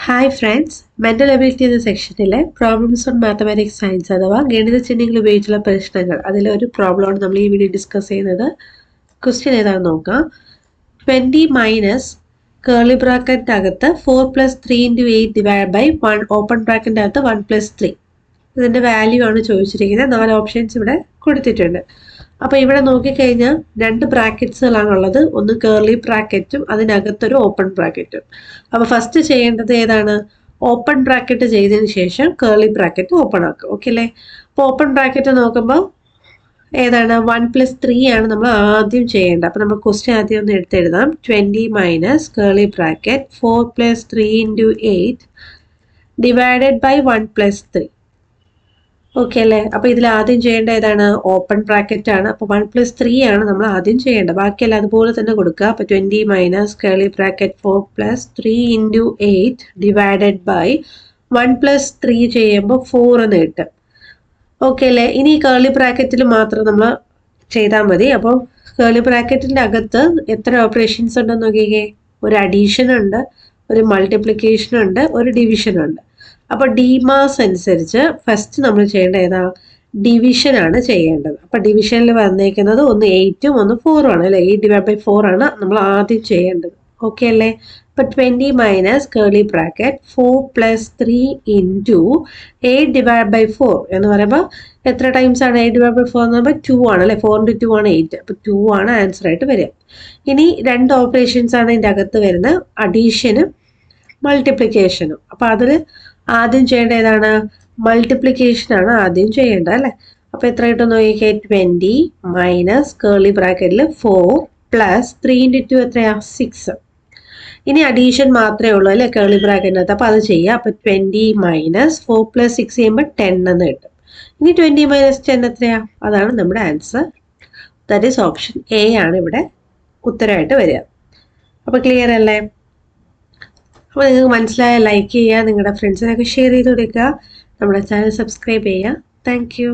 Hi friends, mental ability എന്ന സെക്ഷനിലെ problems on mathematics science അഥവാ ഗണിത ചിഹ്നങ്ങൾ ഉപയോഗിച്ചുള്ള പ്രശ്നങ്ങൾ അതിലെ ഒരു പ്രോബ്ലമാണ് നമ്മൾ ഈ വീഡിയോ ഡിസ്കസ് ചെയ്യുന്നത്. ക്വസ്റ്റ്യൻ ഏതാണെന്ന് നോക്കാം. 20 മൈനസ് കേർലി ബ്രാക്കറ്റ് അകത്ത് 4 + 3 × 8 ഡിവൈഡ് ബൈ 1 ഓപ്പൺ ബ്രാക്കറ്റിൻ്റെ അകത്ത് 1 + 3. ഇതിൻ്റെ വാല്യൂ ആണ് ചോദിച്ചിരിക്കുന്നത്. 4 ഓപ്ഷൻസ് ഇവിടെ കൊടുത്തിട്ടുണ്ട്. അപ്പോൾ ഇവിടെ നോക്കിക്കഴിഞ്ഞാൽ 2 ബ്രാക്കറ്റ്സുകളാണുള്ളത്. ഒന്ന് കേർലി ബ്രാക്കറ്റും അതിനകത്തൊരു ഓപ്പൺ ബ്രാക്കറ്റും. അപ്പോൾ ഫസ്റ്റ് ചെയ്യേണ്ടത് ഏതാണ്? ഓപ്പൺ ബ്രാക്കറ്റ് ചെയ്തതിന് ശേഷം കേർലി ബ്രാക്കറ്റ് ഓപ്പൺ ആക്കുക. ഓക്കെ അല്ലേ? അപ്പോൾ ഓപ്പൺ ബ്രാക്കറ്റ് നോക്കുമ്പോൾ ഏതാണ്? 1 + 3 ആണ് നമ്മൾ ആദ്യം ചെയ്യേണ്ടത്. അപ്പോൾ നമ്മൾ ക്വസ്റ്റ്യൻ ആദ്യം ഒന്ന് എടുത്തെഴുതാം. 20 minus curly bracket 4 + 3 × 8 divided by 1 + 3. Okay അല്ലേ? അപ്പോൾ ഇതിൽ ആദ്യം ചെയ്യേണ്ട ഏതാണ്? ഓപ്പൺ ബ്രാക്കറ്റ് ആണ്. അപ്പോൾ 1 + 3 ആണ് നമ്മൾ ആദ്യം ചെയ്യേണ്ടത്. ബാക്കിയെല്ലാം അതുപോലെ തന്നെ കൊടുക്കുക. അപ്പോൾ 20 minus curly bracket 4 + 3 × 8 divided by 1 + 3 ചെയ്യുമ്പോൾ 4 എന്ന് കിട്ടും. ഓക്കെ അല്ലേ? ഇനി കേർലി ബ്രാക്കറ്റിൽ മാത്രം നമ്മൾ ചെയ്താൽ മതി. അപ്പോൾ കേർലി ബ്രാക്കറ്റിൻ്റെ അകത്ത് എത്ര ഓപ്പറേഷൻസ് ഉണ്ടെന്ന് നോക്കിക്കേ. ഒരു അഡീഷൻ ഉണ്ട്, ഒരു മൾട്ടിപ്ലിക്കേഷൻ ഉണ്ട്, ഒരു ഡിവിഷൻ ഉണ്ട്. അപ്പോൾ ഡിമാസ് അനുസരിച്ച് ഫസ്റ്റ് നമ്മൾ ചെയ്യേണ്ടത് ഏതാ? ഡിവിഷൻ ആണ് ചെയ്യേണ്ടത്. അപ്പോൾ ഡിവിഷനിൽ വന്നേക്കുന്നത് ഒന്ന് 8ഉം ഒന്ന് 4ഉം ആണ് അല്ലേ? 8 / 4 ആണ് നമ്മൾ ആദ്യം ചെയ്യേണ്ടത്. ഓക്കെ അല്ലേ? അപ്പോൾ 20 minus curly bracket 4 + 3 × 8 divide by 4 എന്ന് പറയുമ്പോൾ എത്ര ടൈംസ് ആണ് 8 / 4 എന്ന് പറയുമ്പോൾ 2 ആണ് അല്ലേ? 4 × 2 ആണ് 8. അപ്പോൾ 2 ആണ് ആൻസർ ആയിട്ട് വരിക. ഇനി 2 ഓപ്പറേഷൻസ് ആണ് ഇതിൻ്റെ അകത്ത് വരുന്നത്, അഡീഷനും മൾട്ടിപ്ലിക്കേഷനും. അപ്പോൾ അതിൽ ആദ്യം ചെയ്യേണ്ട ഏതാണ്? മൾട്ടിപ്ലിക്കേഷൻ ആണ് ആദ്യം ചെയ്യേണ്ടത് അല്ലേ? അപ്പോൾ എത്ര കിട്ടും നോക്കിക്കേ. 20 മൈനസ് കേർലി ബ്രാക്കറ്റിൽ 4 + 3 × 2 എത്രയാ? 6. ഇനി അഡീഷൻ മാത്രമേ ഉള്ളൂ അല്ലേ കേർലി ബ്രാക്കറ്റിനകത്ത്. അപ്പോൾ അത് ചെയ്യാം. അപ്പോൾ 20 മൈനസ് 4 + 6 ചെയ്യുമ്പോൾ 10 എന്ന് കിട്ടും. ഇനി 20 മൈനസ് 10 എത്രയാ? അതാണ് നമ്മുടെ answer. That is option A ആണ് ഇവിടെ ഉത്തരമായിട്ട് വരിക. അപ്പോൾ ക്ലിയർ അല്ലേ? അപ്പോൾ നിങ്ങൾക്ക് മനസ്സിലായ ലൈക്ക് ചെയ്യുക, നിങ്ങളുടെ ഫ്രണ്ട്സിനൊക്കെ ഷെയർ ചെയ്ത് കൊടുക്കുക, നമ്മുടെ ചാനൽ സബ്സ്ക്രൈബ് ചെയ്യുക. Thank you.